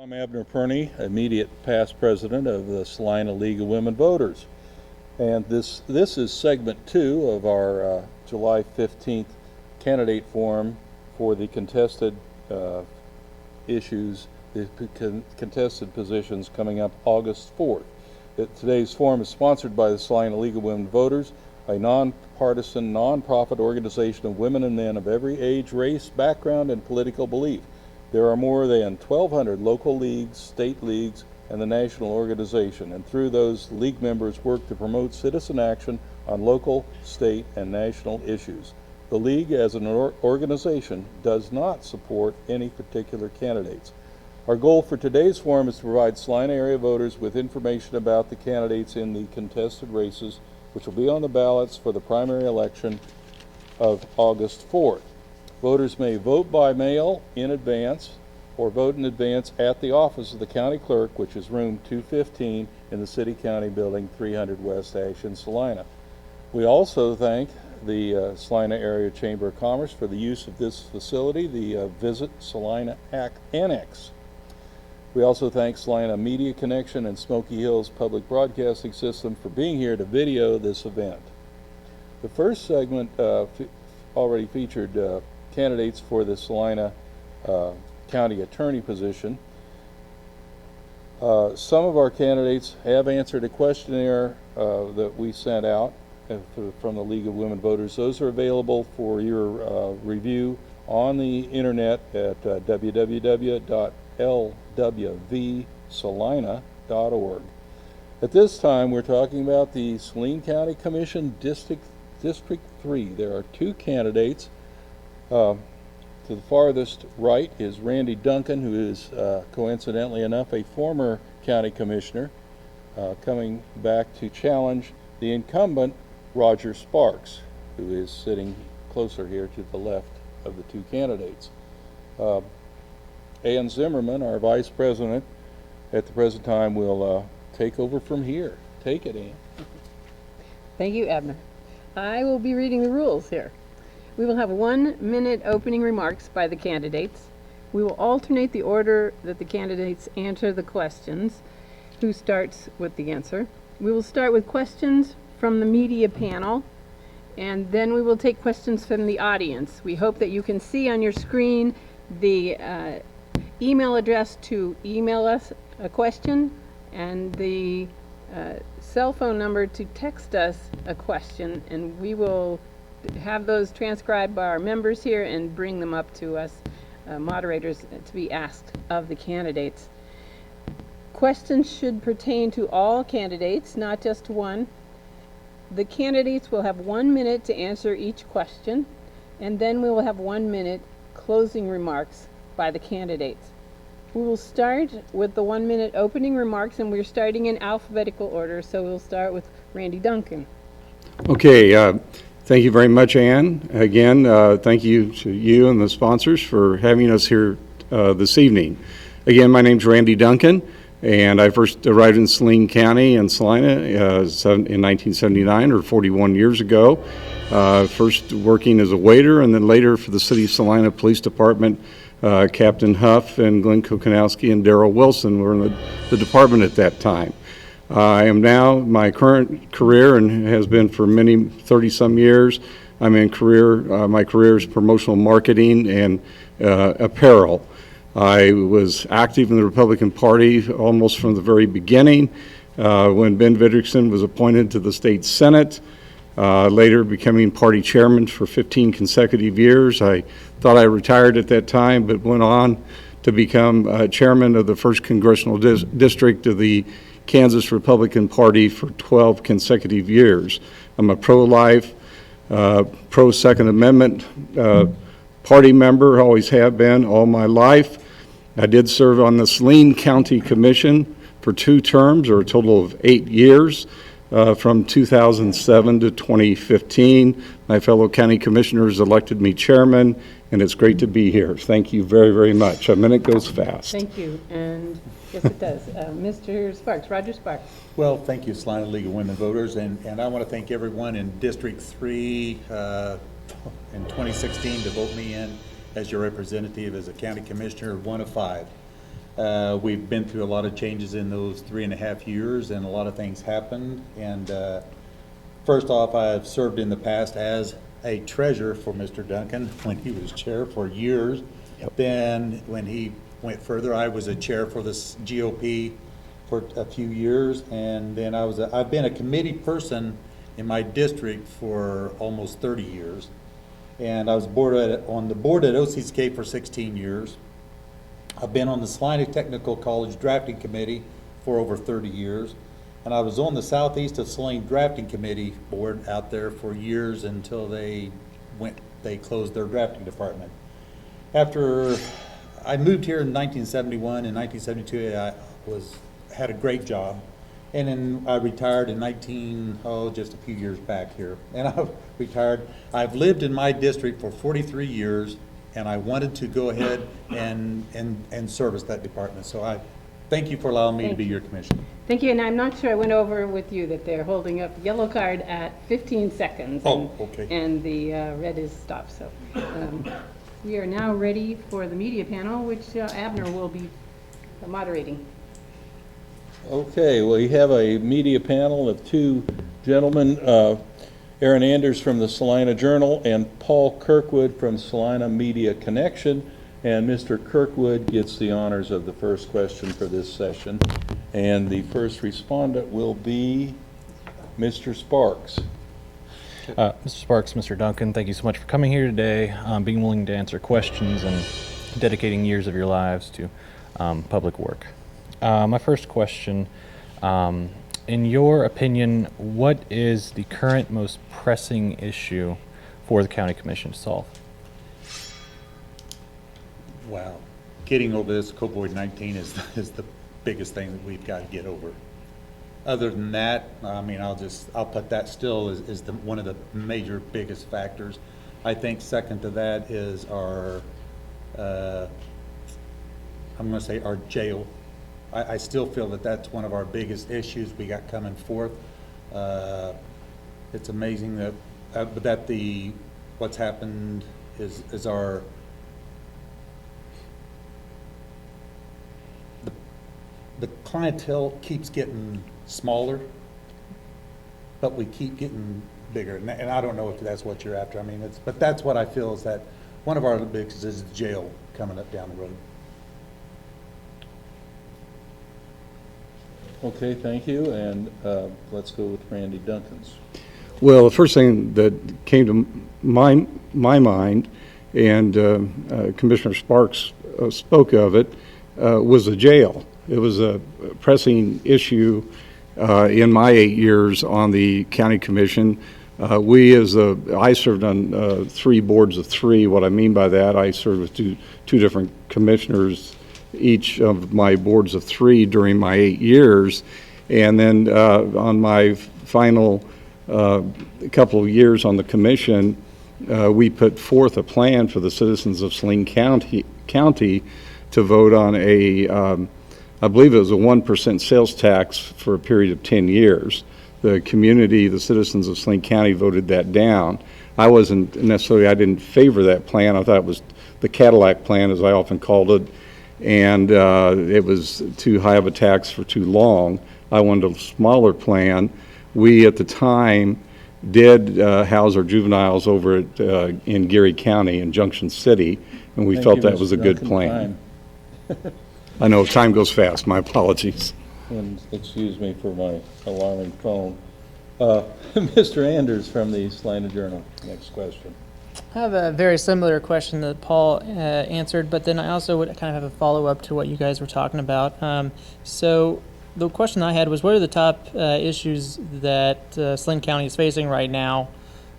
I'm Abner Perney, immediate past president of the Salina League of Women Voters. And this is segment 2 of our July 15th candidate forum for the contested issues, the contested positions coming up August 4th. Today's forum is sponsored by the Salina League of Women Voters, a nonpartisan, nonprofit organization of women and men of every age, race, background, and political belief. There are more than 1,200 local leagues, state leagues, and the national organization, and through those, league members work to promote citizen action on local, state, and national issues. The league, as an organization, does not support any particular candidates. Our goal for today's forum is to provide Salina area voters with information about the candidates in the contested races, which will be on the ballots for the primary election of August 4th. Voters may vote by mail in advance or vote in advance at the office of the county clerk, which is room 215 in the City County Building, 300 West Ash in Salina. We also thank the Salina Area Chamber of Commerce for the use of this facility, the Visit Salina Annex. We also thank Salina Media Connection and Smoky Hills Public Broadcasting System for being here to video this event. The first segment already featured candidates for the Salina County Attorney position. Some of our candidates have answered a questionnaire that we sent out from the League of Women Voters. Those are available for your review on the internet at www.lwvsalina.org. At this time, we're talking about the Saline County Commission District 3. There are 2 candidates. To the farthest right is Randy Duncan, who is, coincidentally enough, a former county commissioner, coming back to challenge the incumbent Rodger Sparks, who is sitting closer here to the left of the 2 candidates. Ann Zimmerman, our vice president, at the present time will take over from here. Take it, Ann. Thank you, Abner. I will be reading the rules here. We will have 1-minute opening remarks by the candidates. We will alternate the order that the candidates answer the questions. Who starts with the answer? We will start with questions from the media panel, and then we will take questions from the audience. We hope that you can see on your screen the email address to email us a question and the cell phone number to text us a question, and we will have those transcribed by our members here and bring them up to us moderators to be asked of the candidates. Questions should pertain to all candidates, not just one. The candidates will have 1 minute to answer each question, and then we will have 1 minute closing remarks by the candidates. We will start with the 1-minute opening remarks, and we're starting in alphabetical order, so we'll start with Randy Duncan. Okay, thank you very much, Ann. Again, thank you to you and the sponsors for having us here this evening. Again, my name's Randy Duncan, and I first arrived in Saline County in Salina in 1979, or 41 years ago. First working as a waiter, and then later for the City of Salina Police Department. Captain Huff and Glenn Kokanowski and Darrell Wilson were in the department at that time. I am now, my current career, and has been for many 30-some years, I'm in my career is promotional marketing and apparel. I was active in the Republican Party almost from the very beginning when Ben Vidrickson was appointed to the state Senate, later becoming party chairman for 15 consecutive years. I thought I retired at that time, but went on to become chairman of the 1st Congressional District of the Kansas Republican Party for 12 consecutive years. I'm a pro-life, pro-Second Amendment party member, always have been all my life. I did serve on the Saline County Commission for 2 terms, or a total of 8 years, from 2007 to 2015. My fellow county commissioners elected me chairman, and it's great to be here. Thank you very, very much. A minute goes fast. Thank you, and yes, it does. Mr. Sparks, Rodger Sparks. Well, thank you, Salina League of Women Voters, and I want to thank everyone in District 3 in 2016 to vote me in as your representative as a county commissioner, 1 of 5. We've been through a lot of changes in those 3.5 years, and a lot of things happened. And first off, I've served in the past as a treasurer for Mr. Duncan when he was chair for years. Yep. Then when he went further, I was a chair for this GOP for a few years, and then I've been a committee person in my district for almost 30 years. And I was on the board at OCSK for 16 years. I've been on the Salina Technical College Drafting Committee for over 30 years. And I was on the Southeast of Salina Drafting Committee board out there for years until they closed their drafting department. After I moved here in 1971, in 1972 I had a great job. And then I retired in just a few years back here. And I've retired. I've lived in my district for 43 years, and I wanted to go ahead and service that department. So I thank you for allowing me to be your commissioner. Thank you, and I'm not sure I went over with you that they're holding up the yellow card at 15 seconds. Oh, okay. And the red is stopped, so. We are now ready for the media panel, which Abner will be moderating. Okay, we have a media panel of two gentlemen, Aaron Anders from the Salina Journal and Paul Kirkwood from Salina Media Connection. And Mr. Kirkwood gets the honors of the first question for this session. And the first respondent will be Mr. Sparks. Mr. Sparks, Mr. Duncan, thank you so much for coming here today, being willing to answer questions and dedicating years of your lives to public work. My first question, in your opinion, what is the current most pressing issue for the County Commission to solve? Wow. Getting over this COVID-19 is the biggest thing that we've got to get over. Other than that, I mean, I'll put that still as one of the major biggest factors. I think second to that is our, I'm going to say our jail. I still feel that that's one of our biggest issues we got coming forth. It's amazing that, what's happened is our, the clientele keeps getting smaller, but we keep getting bigger. And I don't know if that's what you're after. I mean, but that's what I feel is that one of our biggest is jail coming up down the road. Okay, thank you, and let's go with Randy Duncan's. Well, the first thing that came to my mind, and Commissioner Sparks spoke of it, was the jail. It was a pressing issue in my 8 years on the county commission. I served on 3 boards of 3. What I mean by that, I served with two different commissioners each of my boards of 3 during my 8 years. And then on my final couple of years on the commission, we put forth a plan for the citizens of Salina County to vote on I believe it was a 1% sales tax for a period of 10 years. The community, the citizens of Salina County voted that down. I didn't favor that plan. I thought it was the Cadillac plan, as I often called it, and it was too high of a tax for too long. I wanted a smaller plan. We, at the time, did house our juveniles over in Geary County in Junction City, and we felt that was a good plan. I know time goes fast. My apologies. And excuse me for my alarming phone. Mr. Anders from the Salina Journal, next question. I have a very similar question that Paul answered, but then I also would kind of have a follow-up to what you guys were talking about. So the question I had was, what are the top issues that Salina County is facing right now?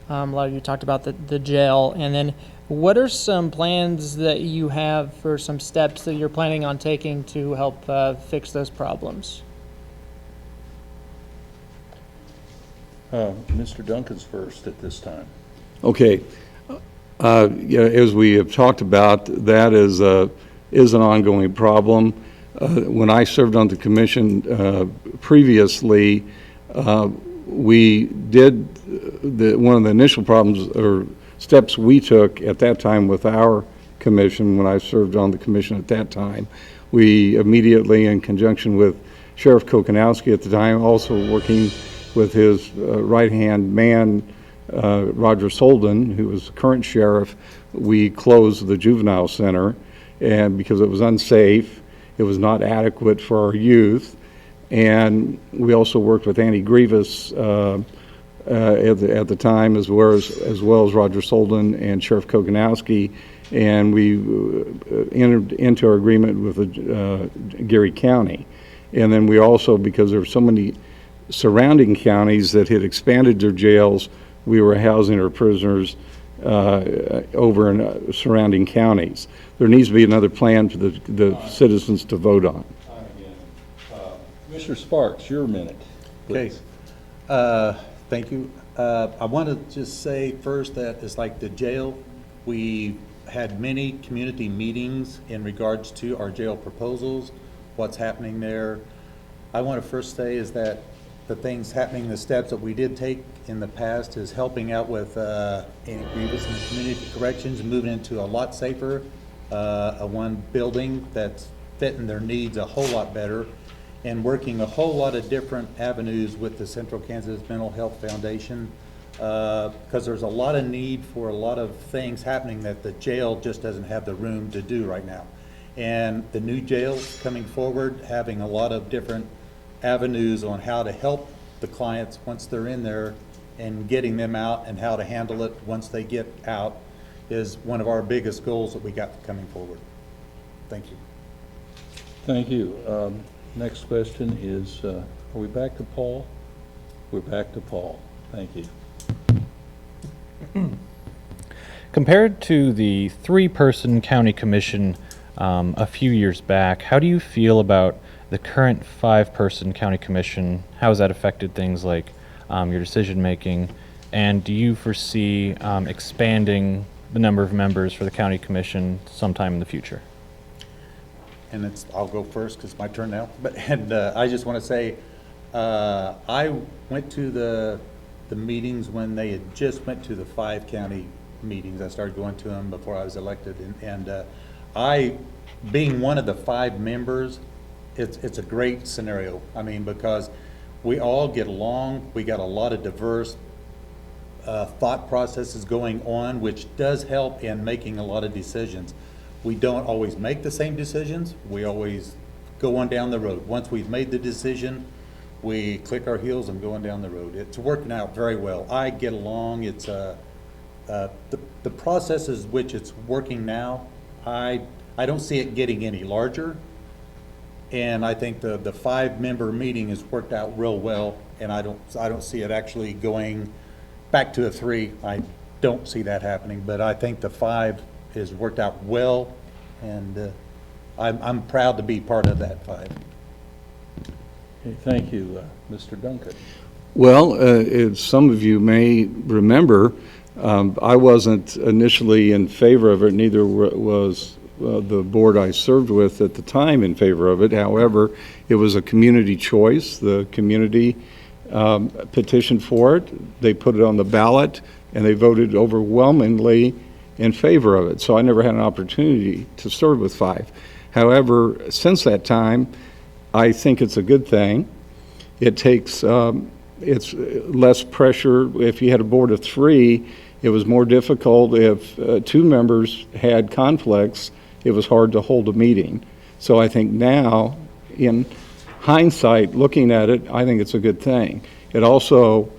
A lot of you talked about the jail, and then what are some plans that you have for some steps that you're planning on taking to help fix those problems? Mr. Duncan's first at this time. Okay. As we have talked about, that is an ongoing problem. When I served on the commission previously, we did one of the initial problems or steps we took at that time with our commission, when I served on the commission at that time, we immediately, in conjunction with Sheriff Kokonowski at the time, also working with his right-hand man, Rodger Solden, who was the current sheriff, we closed the juvenile center, and because it was unsafe, it was not adequate for our youth, and we also worked with Andy Grievous at the time, as well as Rodger Solden and Sheriff Kokonowski, and we entered into our agreement with Geary County. And then we also, because there were so many surrounding counties that had expanded their jails, we were housing our prisoners over in surrounding counties. There needs to be another plan for the citizens to vote on. Mr. Sparks, your minute, Okay. please. Thank you. I want to just say first that it's like the jail, we had many community meetings in regards to our jail proposals, what's happening there. I want to first say is that the things happening, the steps that we did take in the past is helping out with Andy Grievous and community corrections, moving into a lot safer, a one building that's fitting their needs a whole lot better, and working a whole lot of different avenues with the Central Kansas Mental Health Foundation, because there's a lot of need for a lot of things happening that the jail just doesn't have the room to do right now. And the new jails coming forward, having a lot of different avenues on how to help the clients once they're in there and getting them out, and how to handle it once they get out, is one of our biggest goals that we got coming forward. Thank you. Thank you. Next question is, are we back to Paul? We're back to Paul. Thank you. Compared to the 3-person county commission a few years back, how do you feel about the current 5-person county commission? How has that affected things like your decision making? And do you foresee expanding the number of members for the county commission sometime in the future? And I'll go first because it's my turn now. I just want to say, I went to the meetings when they had just went to the 5 county meetings. I started going to them before I was elected, and I, being one of the 5 members, it's a great scenario. I mean, because we all get along, we got a lot of diverse thought processes going on, which does help in making a lot of decisions. We don't always make the same decisions. We always go on down the road. Once we've made the decision, we click our heels and go on down the road. It's working out very well. I get along. It's the processes which it's working now, I don't see it getting any larger. And I think the 5-member meeting has worked out real well, and I don't see it actually going back to a 3. I don't see that happening, but I think the 5 has worked out well, and I'm proud to be part of that 5. Okay, thank you. Mr. Duncan. Well, as some of you may remember, I wasn't initially in favor of it, neither was the board I served with at the time in favor of it. However, it was a community choice. The community petitioned for it. They put it on the ballot, and they voted overwhelmingly in favor of it. So I never had an opportunity to serve with 5. However, since that time, I think it's a good thing. It takes, it's less pressure. If you had a board of 3, it was more difficult. If 2 members had conflicts, it was hard to hold a meeting. So I think now, in hindsight, looking at it, I think it's a good thing. It also,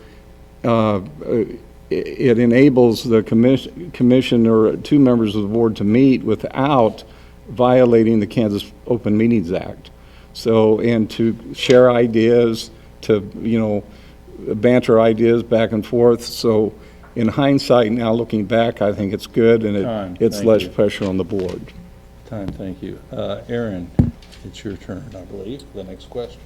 it enables the commission or 2 members of the board to meet without violating the Kansas Open Meetings Act. So, and to share ideas, to, banter ideas back and forth. So in hindsight, now looking back, I think it's good, and it's less pressure on the board. Thank you. Aaron, it's your turn, I believe, the next question.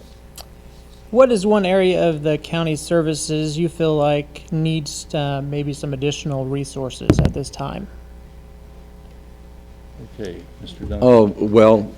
What is one area of the county services you feel like needs maybe some additional resources at this time? Okay, Mr. Duncan. Oh, well,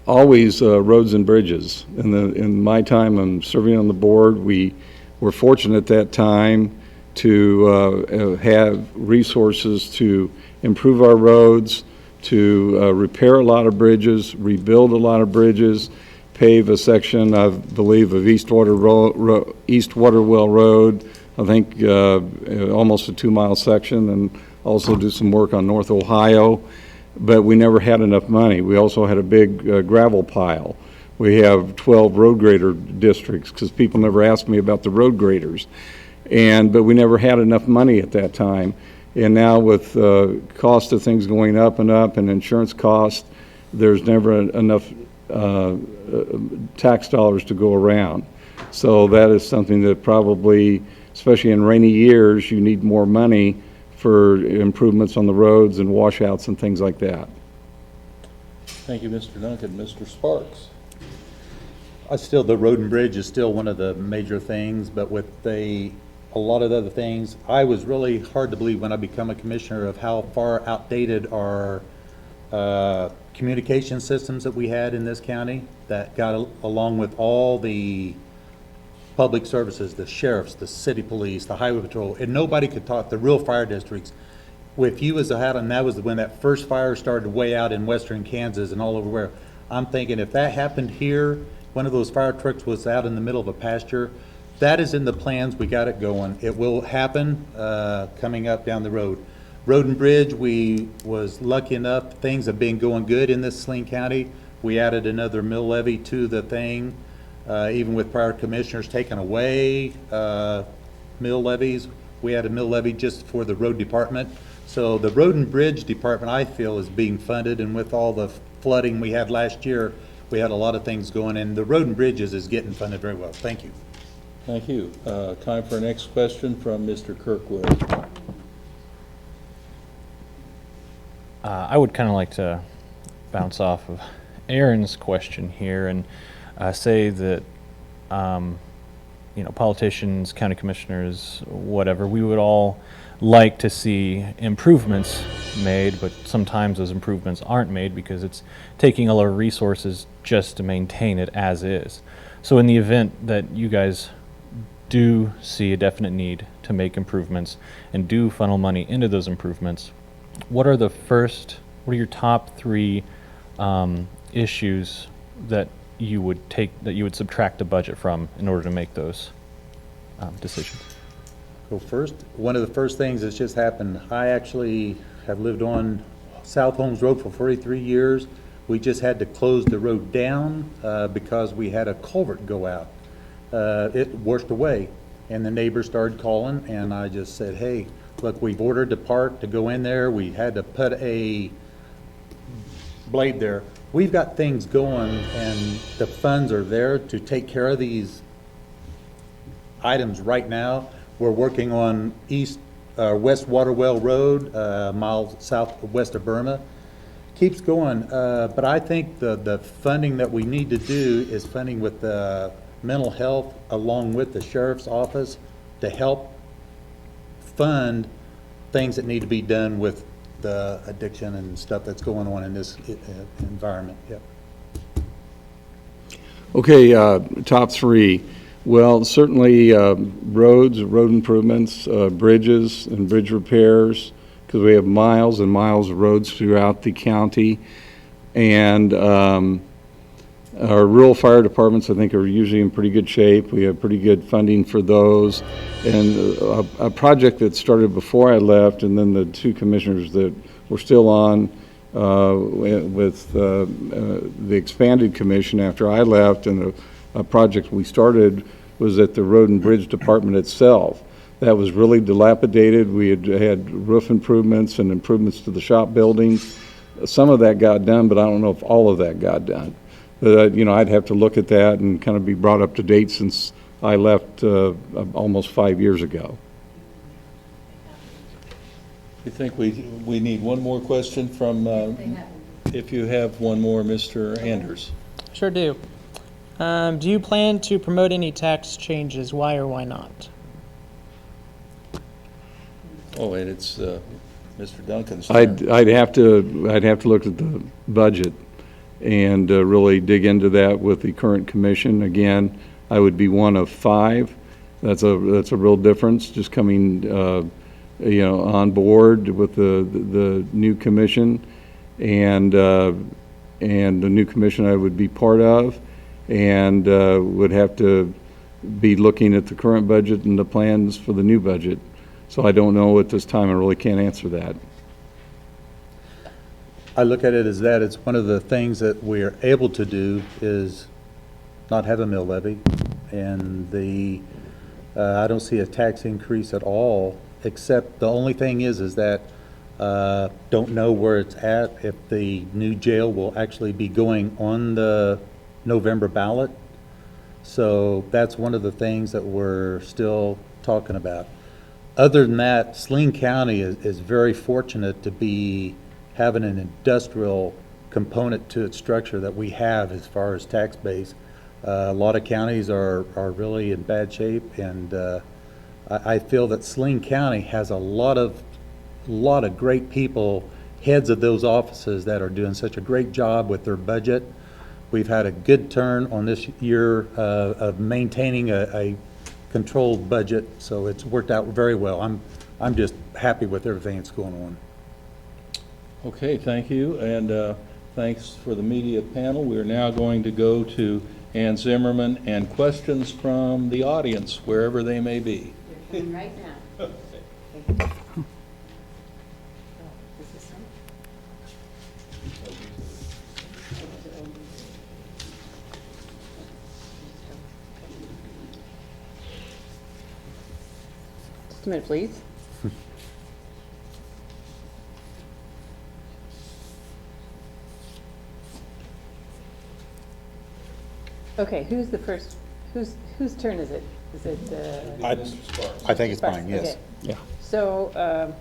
always roads and bridges. In my time, I'm serving on the board. We were fortunate at that time to have resources to improve our roads, to repair a lot of bridges, rebuild a lot of bridges, pave a section, I believe, of East Waterwell Road, I think almost a 2-mile section, and also do some work on North Ohio. But we never had enough money. We also had a big gravel pile. We have 12 road grader districts, because people never asked me about the road graders. But we never had enough money at that time. And now with cost of things going up and insurance costs, there's never enough tax dollars to go around. So that is something that probably, especially in rainy years, you need more money for improvements on the roads and washouts and things like that. Thank you, Mr. Duncan. Mr. Sparks? The road and bridge is still one of the major things, but with a lot of other things, I was really hard to believe when I become a commissioner of how far outdated our communication systems that we had in this county that got along with all the public services, the sheriffs, the city police, the highway patrol, and nobody could talk, the real fire districts. If you was out, and that was when that first fire started way out in western Kansas and all over where, I'm thinking if that happened here, one of those fire trucks was out in the middle of a pasture, that is in the plans, we got it going. It will happen coming up down the road. Road and bridge, we was lucky enough, things have been going good in this Saline County. We added another mill levy to the thing. Even with prior commissioners taking away mill levies, we had a mill levy just for the road department. So the road and bridge department, I feel, is being funded, and with all the flooding we had last year, we had a lot of things going, and the road and bridges is getting funded very well. Thank you. Thank you. Time for our next question from Mr. Kirkwood. I would kind of like to bounce off of Aaron's question here and say that, politicians, county commissioners, whatever, we would all like to see improvements made, but sometimes those improvements aren't made because it's taking a lot of resources just to maintain it as is. So in the event that you guys do see a definite need to make improvements and do funnel money into those improvements, what are your top 3 issues that you would subtract the budget from in order to make those decisions? Well, first, one of the first things that's just happened, I actually have lived on South Holmes Road for 43 years. We just had to close the road down because we had a culvert go out. It washed away, and the neighbors started calling, and I just said, hey, look, we've ordered the part to go in there. We had to put a blade there. We've got things going, and the funds are there to take care of these items right now. We're working on West Waterwell Road, miles southwest of Burma. Keeps going, but I think the funding that we need to do is funding with the mental health along with the sheriff's office to help fund things that need to be done with the addiction and stuff that's going on in this environment. Yep. Okay, top 3. Well, certainly roads, road improvements, bridges and bridge repairs, because we have miles and miles of roads throughout the county. And our rural fire departments, I think, are usually in pretty good shape. We have pretty good funding for those. And a project that started before I left, and then the 2 commissioners that were still on with the expanded commission after I left, and a project we started was at the road and bridge department itself. That was really dilapidated. We had roof improvements and improvements to the shop buildings. Some of that got done, but I don't know if all of that got done. But, I'd have to look at that and kind of be brought up to date since I left almost 5 years ago. You think we need one more question from, if you have one more, Mr. Anders? Sure do. Do you plan to promote any tax changes? Why or why not? Oh, and it's Mr. Duncan's I'd turn. have to look at the budget and really dig into that with the current commission. Again, I would be one of 5. That's a real difference, just coming on board with the new commission. and the new commission I would be part of, and would have to be looking at the current budget and the plans for the new budget. So I don't know at this time. I really can't answer that. I look at it as that it's one of the things that we're able to do is not have a mill levy, and I don't see a tax increase at all, except the only thing is that don't know where it's at, if the new jail will actually be going on the November ballot. So that's one of the things that we're still talking about. Other than that, Salina County is very fortunate to be having an industrial component to its structure that we have as far as tax base. A lot of counties are really in bad shape, and I feel that Salina County has a lot of great people, heads of those offices that are doing such a great job with their budget. We've had a good turn on this year of maintaining a controlled budget, so it's worked out very well. I'm just happy with everything that's going on. Okay, thank you, and thanks for the media panel. We're now going to go to Ann Zimmerman and questions from the audience, wherever they may be. You're coming right now. Just a minute, please. Okay, who's the first, whose turn is it? Is it, I think it's Sparks? fine, yes. Okay. Yeah. So,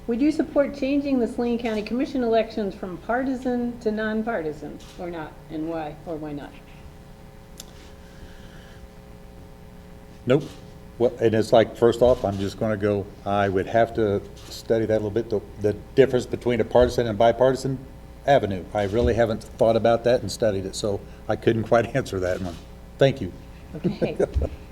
would you support changing the Salina County Commission elections from partisan to nonpartisan, or not, and why, or why not? Nope. Well, and it's like, first off, I'm just going to go, I would have to study that a little bit, the difference between a partisan and bipartisan avenue. I really haven't thought about that and studied it, so I couldn't quite answer that one. Thank you. Okay,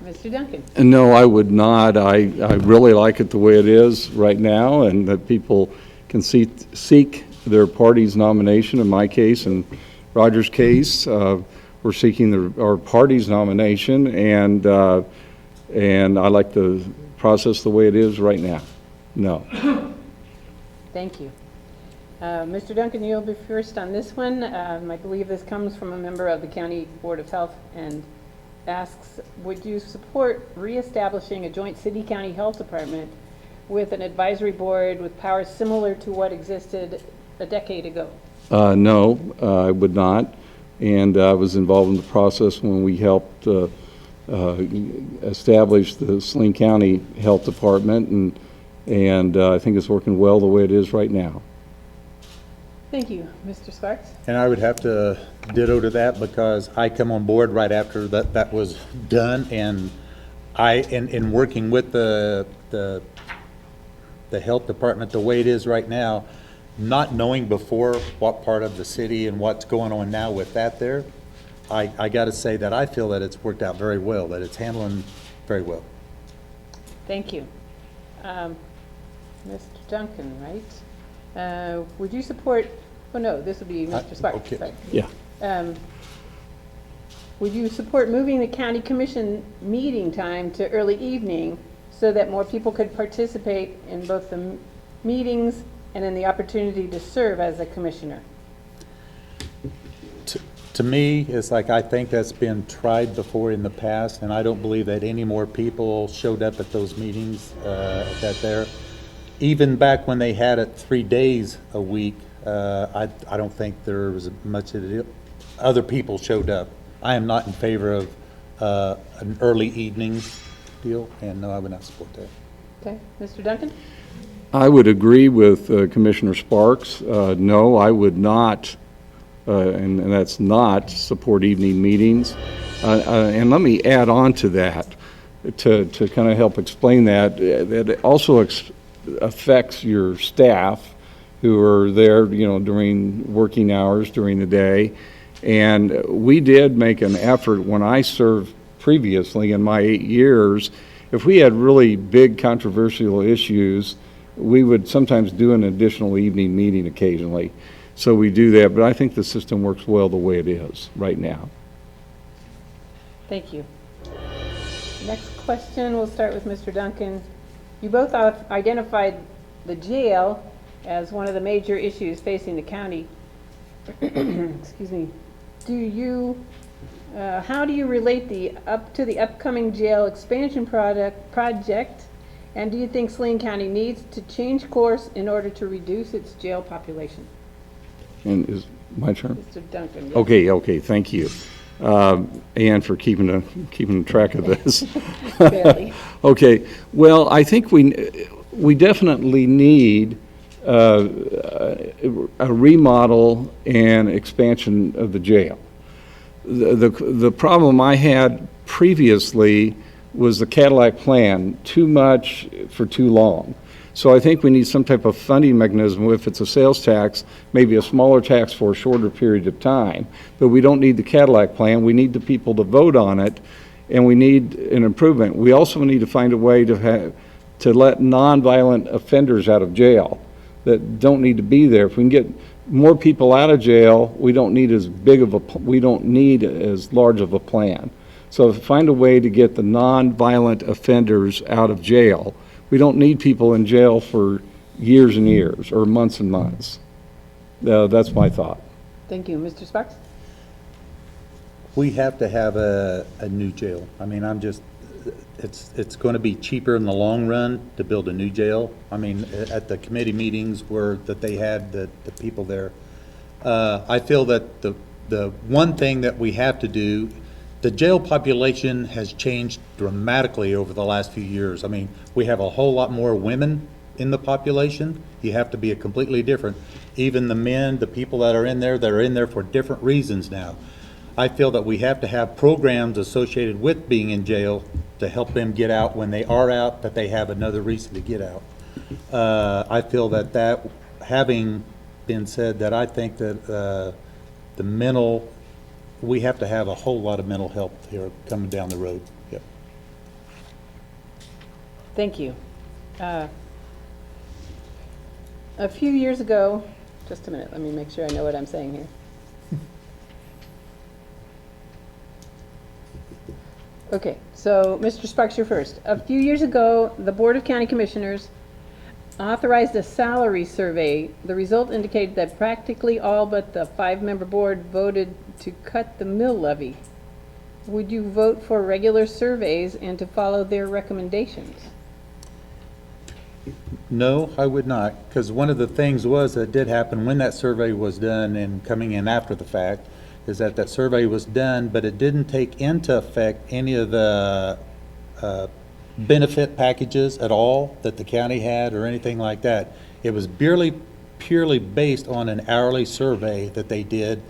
Mr. Duncan? And no, I would not. I really like it the way it is right now, and that people can seek their party's nomination. In my case, and Rodger's case, we're seeking our party's nomination, and I like the process the way it is right now. No. Thank you. Mr. Duncan, you'll be first on this one. I believe this comes from a member of the County Board of Health and asks, would you support reestablishing a joint city-county health department with an advisory board with powers similar to what existed a decade ago? No, I would not. And I was involved in the process when we helped establish the Salina County Health Department, and I think it's working well the way it is right now. Thank you. Mr. Sparks? And I would have to ditto to that, because I come on board right after that was done, and in working with the health department the way it is right now, not knowing before what part of the city and what's going on now with that there, I got to say that I feel that it's worked out very well, that it's handling very well. Thank you. Mr. Duncan, right? Would you support, oh no, this would be Mr. Sparks. okay. Sorry. Yeah. Would you support moving the county commission meeting time to early evening so that more people could participate in both the meetings and in the opportunity to serve as a commissioner? To me, it's like, I think that's been tried before in the past, and I don't believe that any more people showed up at those meetings Even back when they had it 3 days a week, I don't think there was much of it. Other people showed up. I am not in favor of an early evening deal, and no, I would not support that. Okay, Mr. Duncan? I would agree with Commissioner Sparks. No, I would not, and that's not support evening meetings. And let me add on to that to kind of help explain that. That it also affects your staff who are there, during working hours during the day. And we did make an effort when I served previously in my 8 years. If we had really big controversial issues, we would sometimes do an additional evening meeting occasionally. So we do that, but I think the system works well the way it is right now. Thank you. Next question, we'll start with Mr. Duncan. You both identified the jail as one of the major issues facing the county. Excuse me. How do you relate the upcoming jail expansion project? And do you think Saline County needs to change course in order to reduce its jail population? And is my turn? Mr. Duncan. Yes. Okay, thank you. Ann, for keeping track of this. Barely. Okay, well, I think we definitely need a remodel and expansion of the jail. The problem I had previously was the Cadillac plan, too much for too long. So I think we need some type of funding mechanism. If it's a sales tax, maybe a smaller tax for a shorter period of time. But we don't need the Cadillac plan. We need the people to vote on it, and we need an improvement. We also need to find a way to let nonviolent offenders out of jail that don't need to be there. If we can get more people out of jail, we don't need as large of a plan. So find a way to get the nonviolent offenders out of jail. We don't need people in jail for years and years or months and months. That's my thought. Thank you. Mr. Sparks? We have to have a new jail. I mean, it's going to be cheaper in the long run to build a new jail. I mean, at the committee meetings that they had, the people there, I feel that the one thing that we have to do, the jail population has changed dramatically over the last few years. I mean, we have a whole lot more women in the population. You have to be a completely different. Even the men, the people that are in there for different reasons now. I feel that we have to have programs associated with being in jail to help them get out when they are out, that they have another reason to get out. I feel that having been said, that I think that we have to have a whole lot of mental health here coming down the road. Yep. Thank you. A few years ago, just a minute, let me make sure I know what I'm saying here. Okay, so Mr. Sparks, you're first. A few years ago, the Board of County Commissioners authorized a salary survey. The result indicated that practically all but the 5-member board voted to cut the mill levy. Would you vote for regular surveys and to follow their recommendations? No, I would not, because one of the things that did happen when that survey was done and coming in after the fact is that survey was done, but it didn't take into effect any of the benefit packages at all that the county had or anything like that. It was purely based on an hourly survey that they did,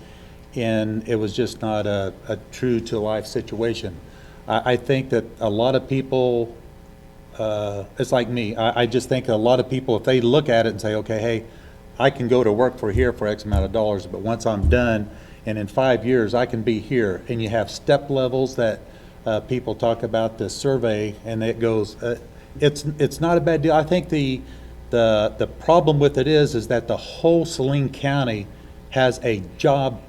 and it was just not a true to life situation. I think that a lot of people, it's like me, I just think a lot of people, if they look at it and say, okay, hey, I can go to work for X amount of dollars, but once I'm done, and in 5 years I can be here, and you have step levels that people talk about this survey, and it goes, it's not a bad deal. I think the problem with it is that the whole Saline County has a job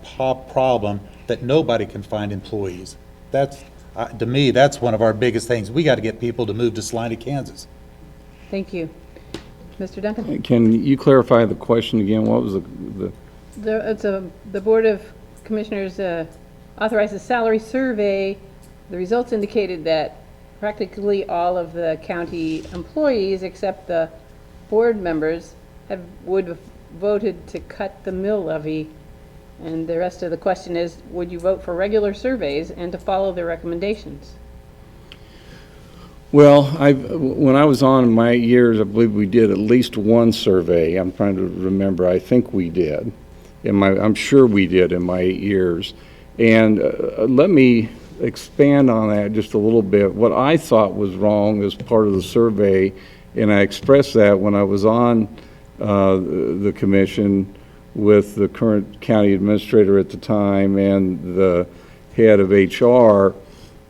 problem that nobody can find employees. That's to me, that's one of our biggest things. We got to get people to move to Salina, Kansas. Thank you. Mr. Duncan? Can you clarify the question again? What was the Board of Commissioners authorized a salary survey. The results indicated that practically all of the county employees, except the board members, would have voted to cut the mill levy. And the rest of the question is, would you vote for regular surveys and to follow their recommendations? Well, when I was on in my years, I believe we did at least one survey. I'm trying to remember. I think we did. I'm sure we did in my 8 years. And let me expand on that just a little bit. What I thought was wrong as part of the survey, and I expressed that when I was on the commission with the current county administrator at the time and the head of HR,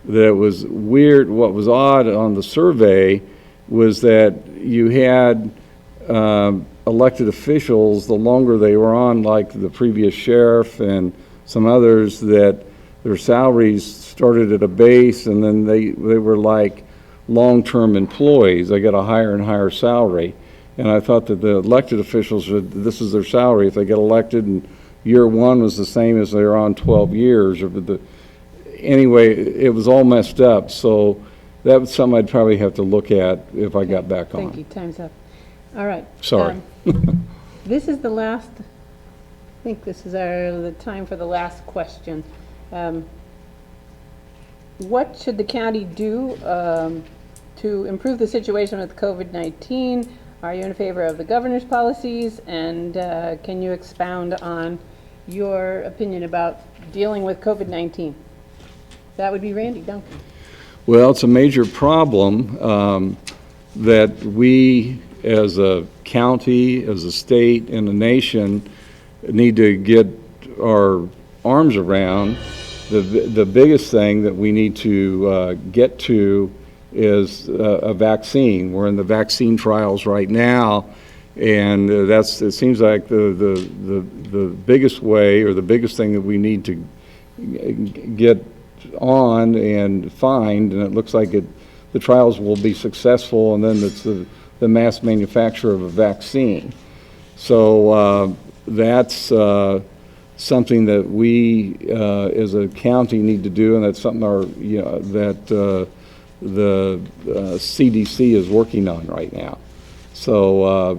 that it was weird. What was odd on the survey was that you had elected officials, the longer they were on, like the previous sheriff and some others, that their salaries started at a base and then they were like long-term employees. They got a higher and higher salary. And I thought that the elected officials this is their salary. If they get elected and year one was the same as they were on 12 years. Anyway, it was all messed up. So that was something I'd probably have to look at if I got back on. Thank you, time's up. All right. Sorry. This is the last, I think this is the time for the last question. What should the county do to improve the situation with COVID-19? Are you in favor of the governor's policies? And can you expound on your opinion about dealing with COVID-19? That would be Randy Duncan. Well, it's a major problem that we, as a county, as a state, and a nation, need to get our arms around. The biggest thing that we need to get to is a vaccine. We're in the vaccine trials right now, and it seems like the biggest way, or the biggest thing that we need to get on and find, and it looks like the trials will be successful, and then it's the mass manufacture of a vaccine. So that's something that we as a county need to do, and that's something that the CDC is working on right now. So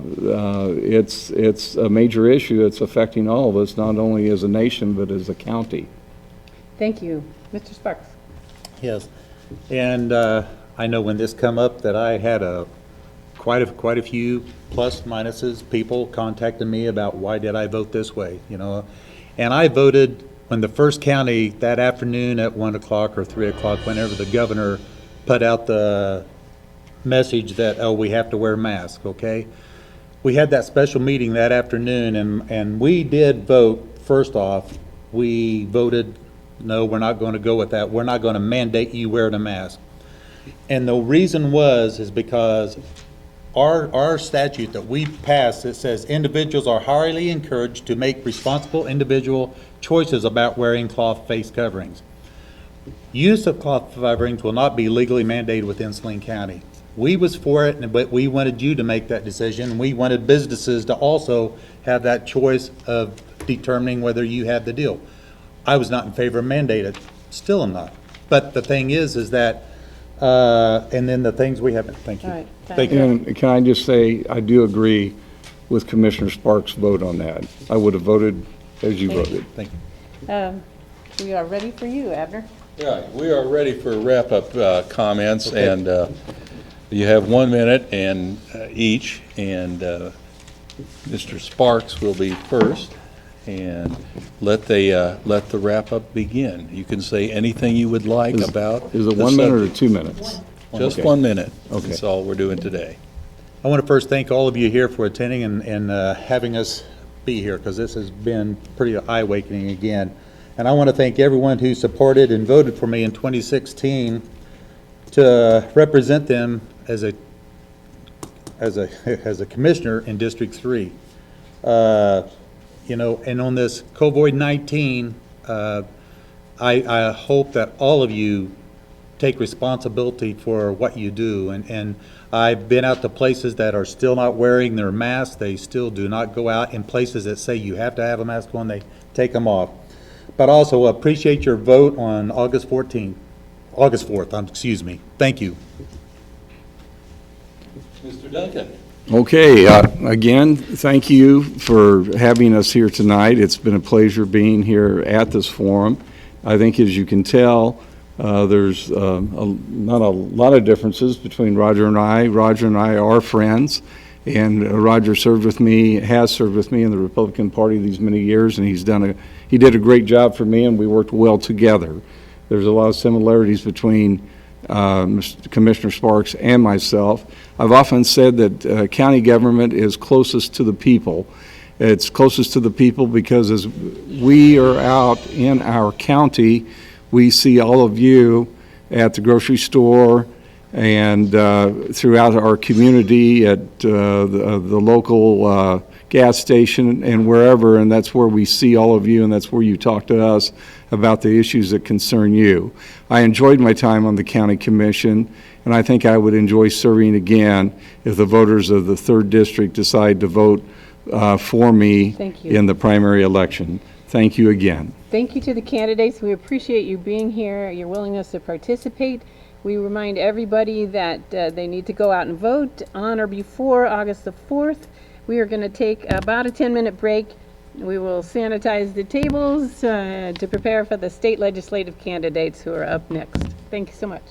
it's a major issue. It's affecting all of us, not only as a nation, but as a county. Thank you. Mr. Sparks. Yes, and I know when this come up that I had quite a few plus minuses, people contacting me about why did I vote this way, and I voted when the first county that afternoon at 1 o'clock or 3 o'clock, whenever the governor put out the message that, oh, we have to wear masks, okay? We had that special meeting that afternoon, and we did vote. First off, we voted, no, we're not going to go with that. We're not going to mandate you wear the mask. And the reason is because our statute that we passed, it says individuals are highly encouraged to make responsible individual choices about wearing cloth face coverings. Use of cloth coverings will not be legally mandated within Salina County. We was for it, but we wanted you to make that decision. We wanted businesses to also have that choice of determining whether you had the deal. I was not in favor of mandated, still am not. But the thing is that, and then the things we haven't, thank you. All right, Thank you. And can I just say, I do agree with Commissioner Sparks' vote on that. I would have voted as you voted. Thank you. We are ready for you, Abner. Yeah, we are ready for wrap-up comments, Okay. and you have 1 minute and each, and Mr. Sparks will be first, and let the wrap-up begin. You can say anything you would like about Is it the 1 minute or subject. 2 minutes? Just Okay. 1 minute. Okay. That's all we're doing today. I want to first thank all of you here for attending and having us be here, because this has been pretty eye-awakening again. And I want to thank everyone who supported and voted for me in 2016 to represent them as a commissioner in District 3. And on this COVID-19, I hope that all of you take responsibility for what you do. And I've been out to places that are still not wearing their masks. They still do not go out. In places that say you have to have a mask on, they take them off. But also appreciate your vote on August 4th, excuse me. Thank you. Mr. Duncan. Okay, again, thank you for having us here tonight. It's been a pleasure being here at this forum. I think, as you can tell, there's not a lot of differences between Rodger and I. Rodger and I are friends, and Rodger has served with me in the Republican Party these many years, and he did a great job for me, and we worked well together. There's a lot of similarities between Commissioner Sparks and myself. I've often said that county government is closest to the people. It's closest to the people because as we are out in our county, we see all of you at the grocery store, and throughout our community at the local gas station and wherever, and that's where we see all of you, and that's where you talk to us about the issues that concern you. I enjoyed my time on the county commission, and I think I would enjoy serving again if the voters of the 3rd District decide to vote for me Thank you. in the primary election. Thank you again. Thank you to the candidates. We appreciate you being here, your willingness to participate. We remind everybody that they need to go out and vote on or before August the 4th. We are going to take about a 10-minute break. We will sanitize the tables to prepare for the state legislative candidates who are up next. Thank you so much.